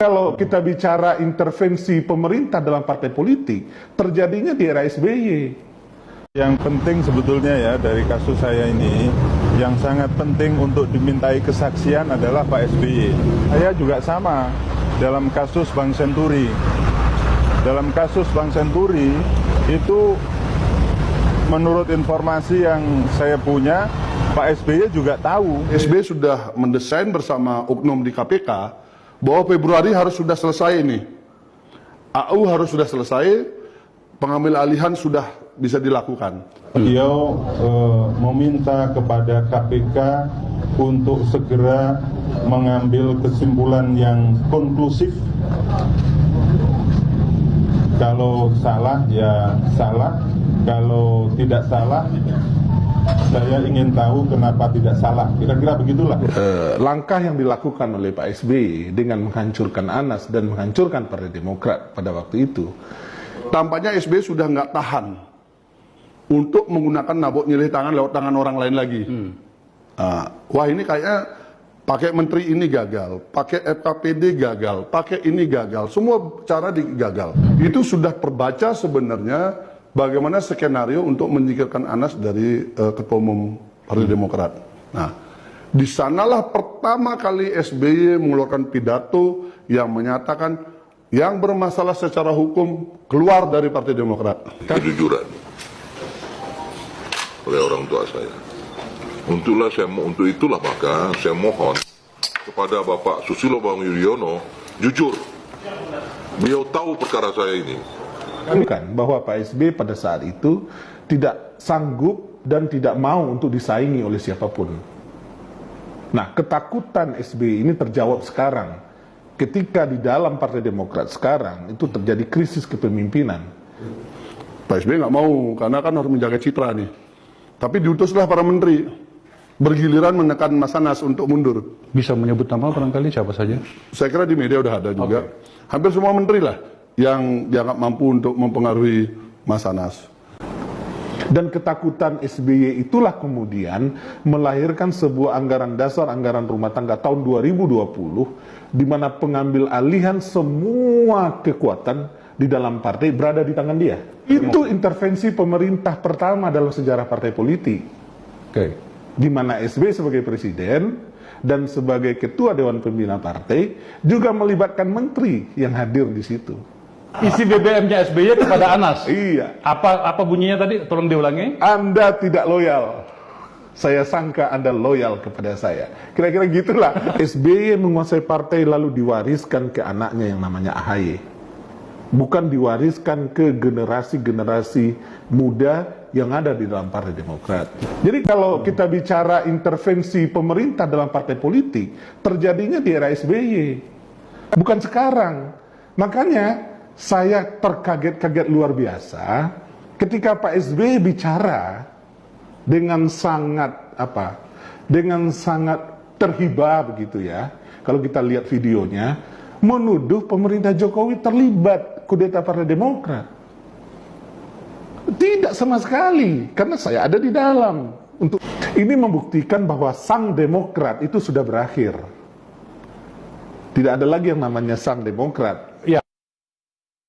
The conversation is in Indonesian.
Kalau kita bicara intervensi pemerintah dalam partai politik, terjadinya di era SBY. Yang penting sebetulnya ya dari kasus saya ini, yang sangat penting untuk dimintai kesaksian adalah Pak SBY. Saya juga sama dalam kasus Bank Senturi. Dalam kasus Bank Senturi itu menurut informasi yang saya punya, Pak SBY juga tahu. SBY sudah mendesain bersama oknum di KPK bahwa Februari harus sudah selesai ini. AU harus sudah selesai, pengambil alihan sudah bisa dilakukan. Beliau meminta kepada KPK untuk segera mengambil kesimpulan yang konklusif. Kalau salah ya salah, kalau tidak salah saya ingin tahu kenapa tidak salah. Kira-kira begitulah. Langkah yang dilakukan oleh Pak SBY dengan menghancurkan Anas dan menghancurkan Partai Demokrat pada waktu itu, tampaknya SBY sudah nggak tahan untuk menggunakan nabok nyilih tangan lewat tangan orang lain lagi. Wah, ini kayaknya pakai menteri ini gagal, pakai FKPD gagal, pakai ini gagal, semua cara digagal. Itu sudah terbaca sebenarnya bagaimana skenario untuk menyingkirkan Anas dari Ketua Umum Partai Demokrat. Nah, di sanalah pertama kali SBY mengeluarkan pidato yang menyatakan yang bermasalah secara hukum keluar dari Partai Demokrat. Kejujuran oleh orang tua saya. Untuk itulah maka saya mohon kepada Bapak Susilo Bambang Yudhoyono jujur. Beliau tahu perkara saya ini. Bukan bahwa Pak SBY pada saat itu tidak sanggup dan tidak mau untuk disaingi oleh siapapun. Nah, ketakutan SBY ini terjawab sekarang ketika di dalam Partai Demokrat sekarang itu terjadi krisis kepemimpinan. Pak SBY nggak mau karena kan harus menjaga citra nih. Tapi diutuslah para menteri bergiliran menekan Mas Anas untuk mundur. Bisa menyebut nama barangkali siapa saja? Saya kira di media udah ada juga. Hampir semua menteri lah yang dianggap mampu untuk mempengaruhi Mas Anas. Dan ketakutan SBY itulah kemudian melahirkan sebuah anggaran dasar, anggaran rumah tangga tahun 2020, di mana pengambil alihan semua kekuatan di dalam partai berada di tangan dia. Itu intervensi pemerintah pertama dalam sejarah partai politik. Di mana SBY sebagai presiden dan sebagai ketua Dewan Pembina Partai juga melibatkan menteri yang hadir di situ. Isi BBM-nya SBY kepada Anas. Iya. Apa bunyinya tadi? Tolong diulangi. Anda tidak loyal. Saya sangka Anda loyal kepada saya. Kira-kira gitulah. SBY menguasai partai lalu diwariskan ke anaknya yang namanya AHY. Bukan diwariskan ke generasi-generasi muda yang ada di dalam Partai Demokrat. Jadi kalau kita bicara intervensi pemerintah dalam partai politik, terjadinya di era SBY. Bukan sekarang. Makanya saya terkaget-kaget luar biasa ketika Pak SBY bicara dengan sangat terhibah begitu ya. Kalau kita lihat videonya, menuduh pemerintah Jokowi terlibat kudeta Partai Demokrat. Tidak sama sekali, karena saya ada di dalam. Ini membuktikan bahwa sang Demokrat itu sudah berakhir. Tidak ada lagi yang namanya sang Demokrat.